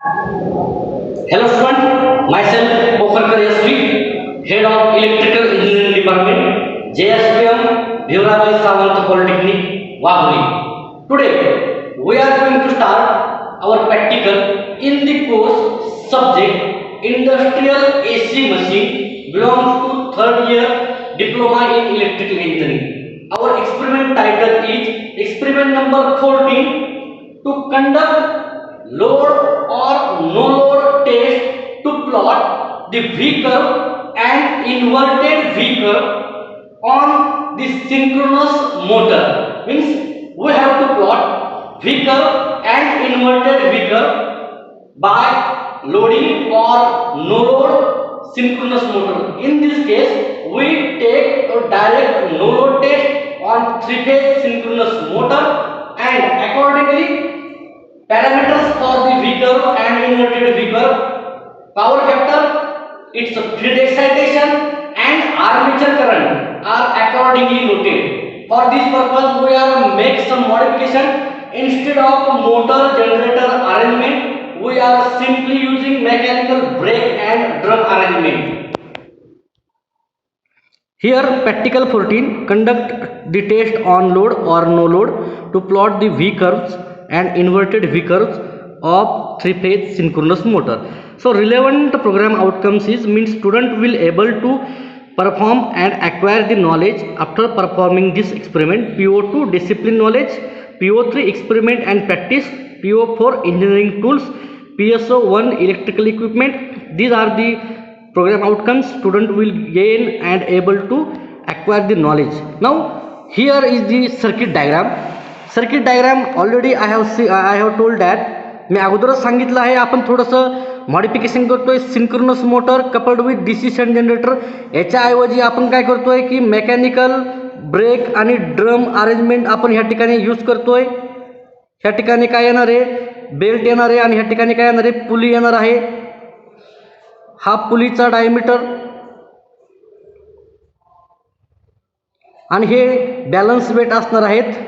Hello student, myself Pofalkar SV, Head of Electrical Engineering Department, JSPM, Bhimrao Sawant Polytechnic, Waguli. Today we are going to start our practical in the course subject Industrial AC Machine belongs to third year Diploma in Electrical Engineering. Our experiment title is experiment number 14 to conduct load or no load test to plot the V curve and inverted V curve on the synchronous motor. Means we have to plot V curve and inverted V curve by loading or no load synchronous motor. In this case, we take a direct no load test on three-phase synchronous motor, and accordingly parameters for the V curve and inverted V curve, power factor, its field excitation and armature current are accordingly noted. For this purpose, we are make some modification. Instead of motor generator arrangement, we are simply using mechanical brake and drum arrangement. Here practical 14 conduct the test on load or no load to plot the V curves and inverted V curves of three-phase synchronous motor. So relevant program outcomes is means student will able to perform and acquire the knowledge after performing this experiment. PO2 discipline knowledge, PO3 experiment and practice, PO4 engineering tools, PSO1 electrical equipment. These are the program outcomes student will gain and able to acquire the knowledge. Now here is the circuit diagram. Circuit diagram already I have told that मी अगोदरच सांगितलं आहे. आपण थोडंसं modification करतोय. Synchronous motor coupled with DC shunt generator, याच्याऐवजी आपण काय करतोय की मेकॅनिकल ब्रेक आणि ड्रम अरेंजमेंट आपण ह्या ठिकाणी यूज करतोय. ह्या ठिकाणी काय येणार आहे, बेल्ट येणार आहे आणि ह्या ठिकाणी काय येणार आहे, पुली येणार आहे. हा पुलीचा डायमीटर आणि हे बॅलन्स वेट असणार आहेत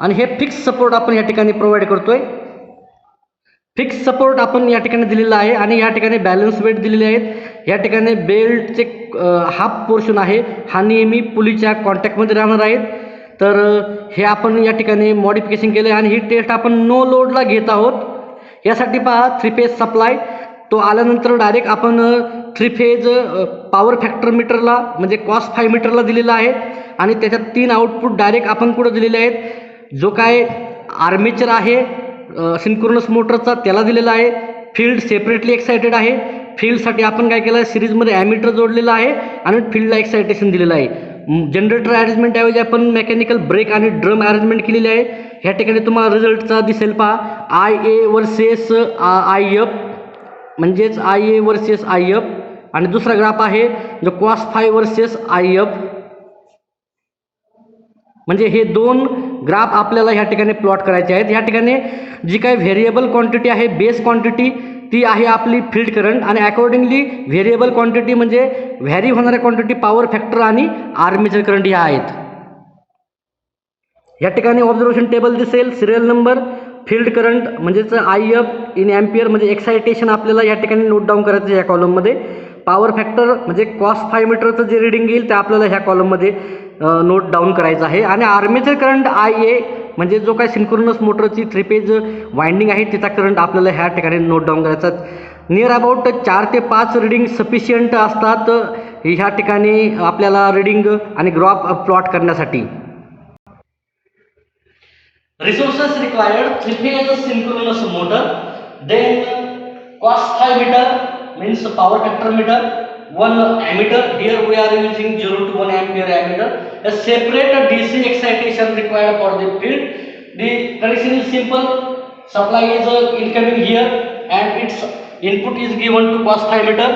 आणि हे फिक्स सपोर्ट आपण या ठिकाणी प्रोव्हाइड करतोय. फिक्स सपोर्ट आपण या ठिकाणी दिलेला आहे आणि या ठिकाणी बॅलन्स वेट दिलेले आहेत. या ठिकाणी बेल्टचे हाफ पोर्शन आहे, हा नेहमी पुलीच्या कॉन्टॅक्टमध्ये राहणार आहेत. तर हे आपण या ठिकाणी मॉडिफिकेशन केले आणि ही टेस्ट आपण नो लोडला घेत आहोत. यासाठी पहा थ्री फेज सप्लाय तो आल्यानंतर डायरेक्ट आपण थ्री फेज पॉवर फॅक्टर मीटरला म्हणजे कॉस 5 मीटरला दिलेला आहे आणि त्याच्यात 3 आउटपुट डायरेक्ट आपण कुठं दिलेले आहेत, जो काय आर्मेचर आहे सिंक्रोनस मोटरचा त्याला दिलेला आहे. फील्ड सेपरेटली एक्साइटेड आहे. फील्डसाठी आपण काय केलं आहे, सिरीजमध्ये ॲमीटर जोडलेला आहे आणि फील्डला एक्साइटेशन दिलेलं आहे. जनरेटर अरेंजमेंट ऐवजी आपण मेकॅनिकल ब्रेक आणि ड्रम अरेंजमेंट केलेली आहे. ह्या ठिकाणी तुम्हाला रिझल्टचा दिसेल पहा, IA वर्सेस IF म्हणजेच IA वर्सेस IF आणि दुसरा ग्राफ आहे जो कॉस 5 वर्सेस IF. म्हणजे हे 2 ग्राफ आपल्याला ह्या ठिकाणी प्लॉट करायचे आहेत. ह्या ठिकाणी जी काही व्हेरिएबल क्वांटिटी आहे, बेस क्वांटिटी ती आहे आपली फील्ड करंट आणि अकॉर्डिंगली व्हेरिएबल क्वांटिटी म्हणजे व्हॅरी होणाऱ्या क्वांटिटी पॉवर फॅक्टर आणि आर्मेचर करंट ह्या आहेत. या ठिकाणी ऑब्झर्वेशन टेबल दिसेल, सिरियल नंबर, फील्ड करंट म्हणजेच IF इन एम्पियर म्हणजे एक्साइटेशन आपल्याला या ठिकाणी नोट डाऊन करायचं या कॉलममध्ये. पॉवर फॅक्टर म्हणजे कॉस 5 मीटरचं जे रिडिंग येईल ते आपल्याला ह्या कॉलममध्ये नोट डाऊन करायचं आहे. आणि आर्मेचर करंट IA म्हणजे जो काय सिंक्रोनस मोटरची 3 फेज वाइंडिंग आहे तिचा करंट आपल्याला ह्या ठिकाणी नोट डाऊन करायचा. नियर अबाउट 4 ते 5 रिडिंग सफिशियंट असतात ह्या ठिकाणी आपल्याला रिडिंग आणि ग्राफ प्लॉट करण्यासाठी. Resources required: 3-phase synchronous motor, then cos 5 meter means power factor meter, 1 ammeter. Here we are using 0 to 1 ampere ammeter. A separate DC excitation required for the field. The connection is simple. Supply is incoming here and its input is given to cos 5 meter.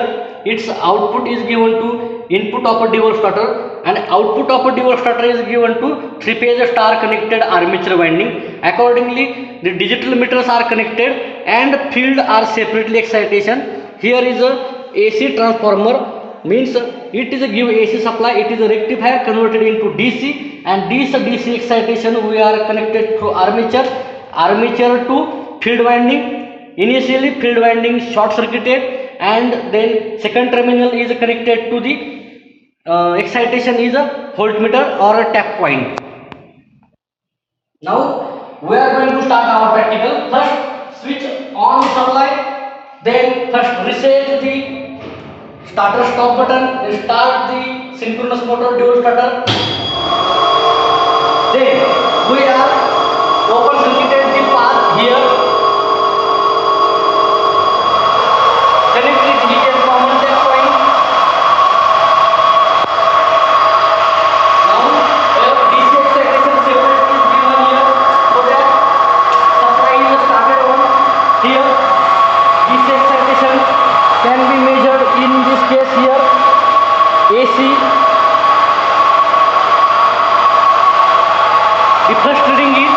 Its output is given to input of a DeWolf starter and output of a DeWolf starter is given to 3-phase star connected armature winding. Accordingly, the digital meters are connected and field are separately excitation. Here is a AC transformer, means it is a give AC supply, it is a rectifier converted into DC, and this DC excitation we are connected through armature to field winding. initially field winding short circuited, and then second terminal is connected to the excitation is a voltmeter or a tap point. Now we are going to start our practical. First switch on the supply, then first reset the starter stop button, then start the synchronous motor dual starter. Then we are open circuited the path here, connect it here common tap point. Now DC excitation separate is given here, so that supply is started on here. DC excitation can be measured in this case here, AC. The first reading is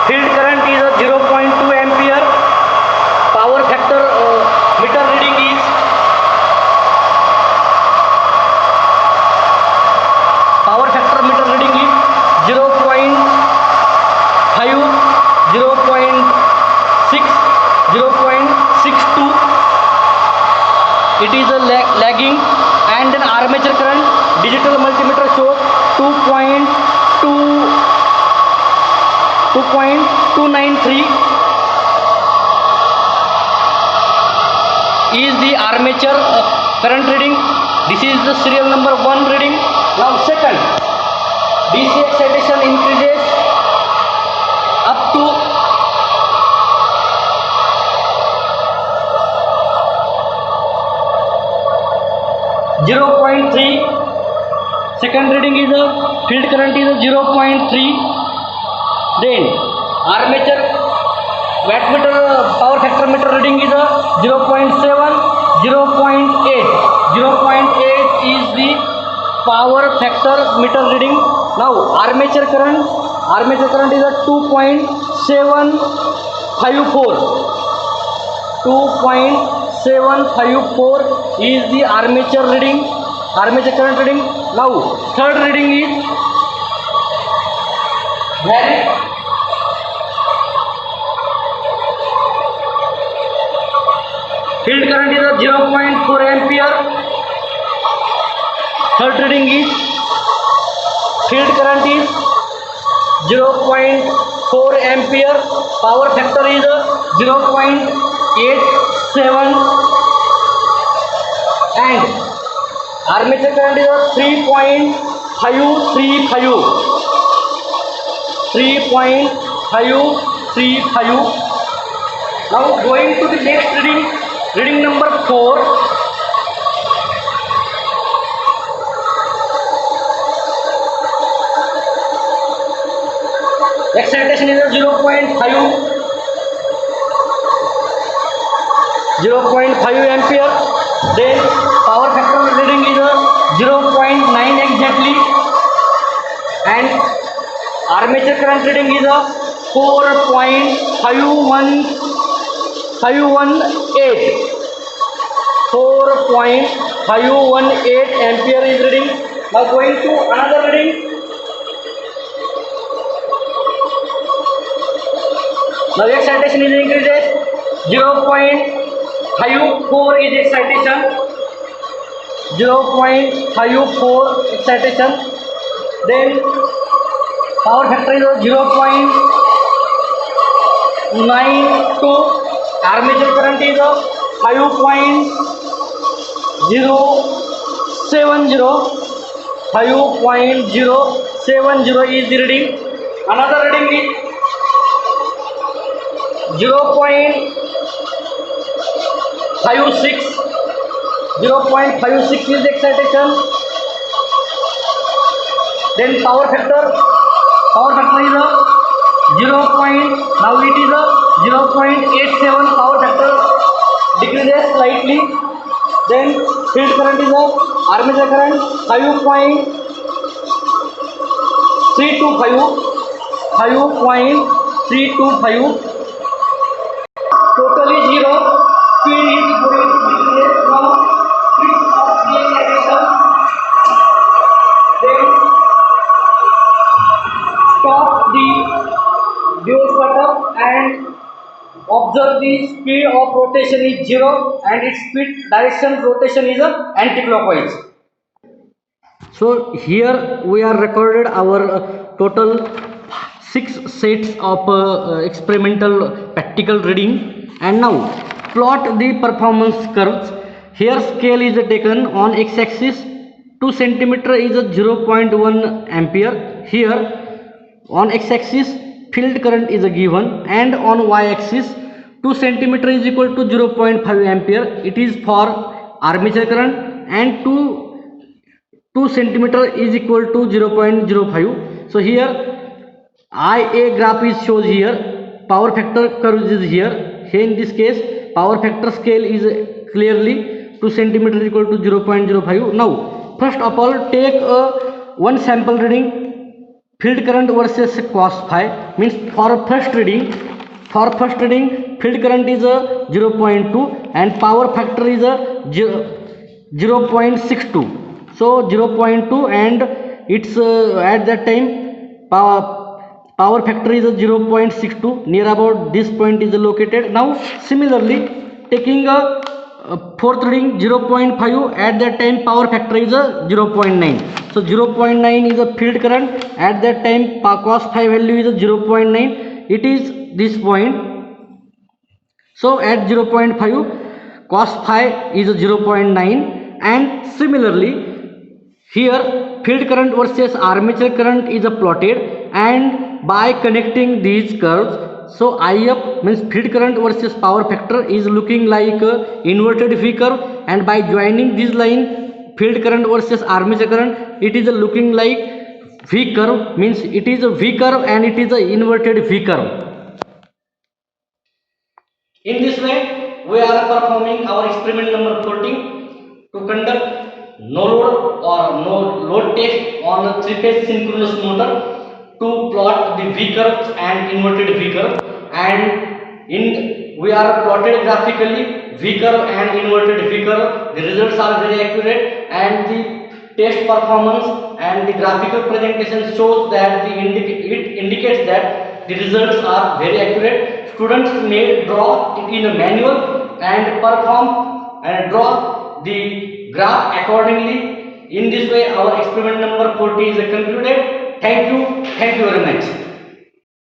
field current is a 0.2 ampere. Power factor meter reading is power factor meter reading is 0.5, 0.6, 0.62. It is a lagging. And then armature current digital multimeter shows 2.293 is the armature current reading. This is the serial number 1 reading. Now second, DC excitation increases up to 0.3. Second reading is a field current is a 0.3. Then armature wattmeter power factor meter reading is a 0.7, 0.8. 0.8 is the power factor meter reading. Now armature current is a 2.754. 2.754 is the armature current reading. Now third reading is very field current is a 0.4 ampere. Third reading is field current is 0.4 ampere. Power factor is a 0.87, and armature current is a 3.535. 3.535. Now going to the next reading number 4. Excitation is a 0.5 ampere. Then power factor reading is a 0.9 exactly, and armature current reading is a 4.518. 4.518 ampere is reading. Now going to another reading. Now excitation is increases 0.54 is excitation. 0.54 excitation. Then power factor is 0.92. Armature current is 5.070. 5.070 is the reading. Another reading is 0.56. 0.56 is the excitation. Then power factor is now it is a 0.87. Power factor decreases slightly. Then field current is a armature current 5.325. 5.325. Totally 0. Speed is going to decrease now. Switch off the excitation. Then stop the and observe the speed of rotation is 0 and its speed direction rotation is anti-clockwise. So here we are recorded our total 6 sets of experimental practical reading, and now plot the performance curves. Here scale is taken on x-axis. 2 centimeter is a 0.1 ampere. Here on x-axis field current is given, and on y-axis 2 centimeter is equal to 0.5 ampere. It is for armature current, and 2 centimeter is equal to 0.05. So here IA graph is shows here, power factor curve is here. Here in this case power factor scale is clearly 2 centimeter is equal to 0.05. Now first of all take one sample reading, field current versus cos phi. Means for first reading field current is 0.2 and power factor is 0.62. So 0.2 and it's at that time power factor is 0.62, near about this point is located. Now similarly taking a fourth reading 0.5, at that time power factor is 0.9. So 0.9 is a field current, at that time cos phi value is 0.9. It is this point. So at 0.5 cos phi is 0.9, and similarly here field current versus armature current is plotted, and by connecting these curves, so IF means field current versus power factor is looking like inverted V curve, and by joining this line field current versus armature current, it is looking like V curve. Means it is a V curve and it is a inverted V curve. In this way we are performing our experiment number 14 to conduct no load or no load test on a 3-phase synchronous motor to plot the V curve and inverted V curve, and we are plotted graphically V curve and inverted V curve. The results are very accurate, and the test performance and the graphical presentation shows that it indicates that the results are very accurate. Students may draw it in a manual and perform and draw the graph accordingly. In this way our experiment number 40 is concluded. Thank you very much.